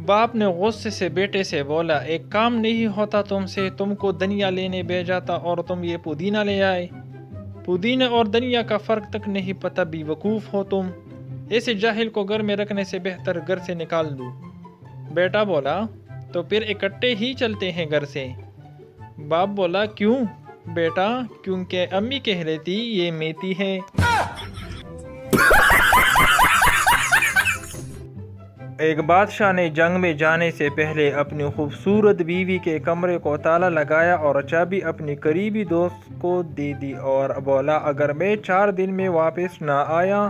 باپ نے غصے سے بیٹے سے بولا، ایک کام نہیں ہوتا تم سے، تم کو دنیا لینے بھیجاتا اور تم یہ پودینہ لے آئے۔ پودینہ اور دنیا کا فرق تک نہیں پتہ، بے وقوف ہو تم۔ ایسے جاہل کو گھر میں رکھنے سے بہتر گھر سے نکال دو۔ بیٹا بولا، تو پھر اکٹھے ہی چلتے ہیں گھر سے۔ باپ بولا، کیوں؟ بیٹا، کیونکہ امی کہہ رہی تھی یہ میتی ہے۔ ایک بادشاہ نے جنگ میں جانے سے پہلے اپنی خوبصورت بیوی کے کمرے کو تالا لگایا اور چابی اپنی قریبی دوست کو دے دی اور بولا، اگر میں 4 دن میں واپس نہ آیا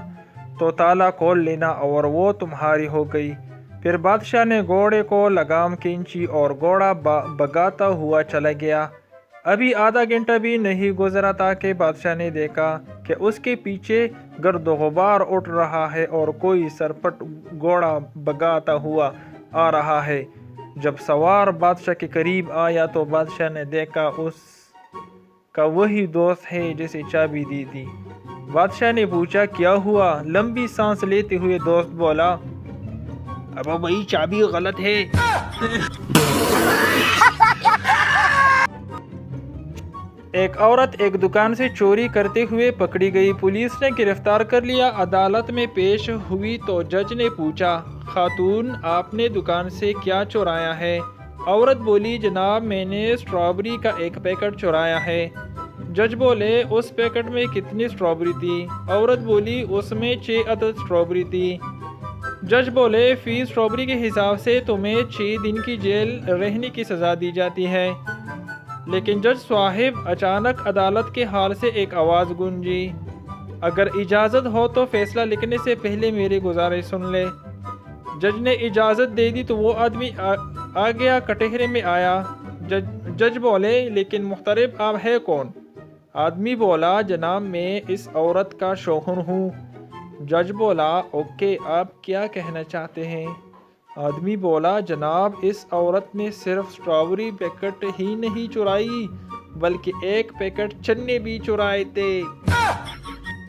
تو تالا کھول لینا، اور وہ تمہاری ہو گئی۔ پھر بادشاہ نے گھوڑے کو لگام کھینچی اور گھوڑا بھگاتا ہوا چلا گیا۔ ابھی آدھا گھنٹہ بھی نہیں گزرا تھا کہ بادشاہ نے دیکھا کہ اس کے پیچھے گرد و غبار اٹھ رہا ہے اور کوئی سرپٹ گھوڑا بھگاتا ہوا آ رہا ہے۔ جب سوار بادشاہ کے قریب آیا تو بادشاہ نے دیکھا اس کا وہی دوست ہے جسے چابی دی تھی۔ بادشاہ نے پوچھا، کیا ہوا؟ لمبی سانس لیتے ہوئے دوست بولا، ابا بھائی چابی غلط ہے۔ ایک عورت ایک دکان سے چوری کرتے ہوئے پکڑی گئی۔ پولیس نے گرفتار کر لیا۔ عدالت میں پیش ہوئی تو جج نے پوچھا، خاتون آپ نے دکان سے کیا چورایا ہے؟ عورت بولی، جناب میں نے اسٹرابری کا ایک پیکٹ چورایا ہے۔ جج بولے، اس پیکٹ میں کتنی اسٹرابری تھی؟ عورت بولی، اس میں 6 عدد اسٹرابری تھی۔ جج بولے، فی اسٹرابری کے حساب سے تمہیں 6 دن کی جیل رہنے کی سزا دی جاتی ہے۔ لیکن جج صاحب، اچانک عدالت کے ہال سے ایک آواز گونجی، اگر اجازت ہو تو فیصلہ لکھنے سے پہلے میری گزارش سن لے۔ جج نے اجازت دے دی تو وہ آدمی آ گیا، کٹہرے میں آیا۔ جج بولے، لیکن محترم آپ ہے کون؟ آدمی بولا، جناب میں اس عورت کا شوہر ہوں۔ جج بولا، اوکے، آپ کیا کہنا چاہتے ہیں؟ آدمی بولا، جناب اس عورت نے صرف اسٹرابری پیکٹ ہی نہیں چرائی بلکہ ایک پیکٹ چنے بھی چرائے تھے۔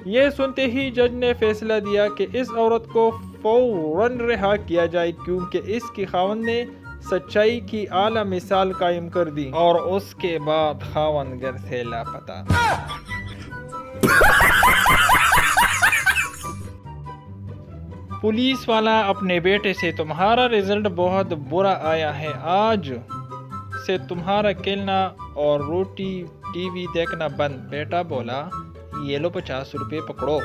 یہ سنتے ہی جج نے فیصلہ دیا کہ اس عورت کو فوراً رہا کیا جائے، کیونکہ اس کی خاوند نے سچائی کی اعلیٰ مثال قائم کر دی، اور اس کے بعد خاوند گھر سے لاپتہ۔ پولیس والا اپنے بیٹے سے، تمہارا رزلٹ بہت برا آیا ہے، آج سے تمہارا کھیلنا اور روٹی ٹی وی دیکھنا بند۔ بیٹا بولا، یہ لو 50 روپے پکڑو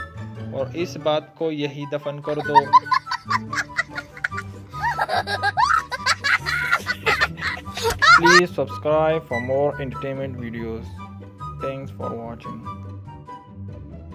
اور اس بات کو یہی دفن کر دو۔ Please subscribe for more entertainment videos. Thanks for watching.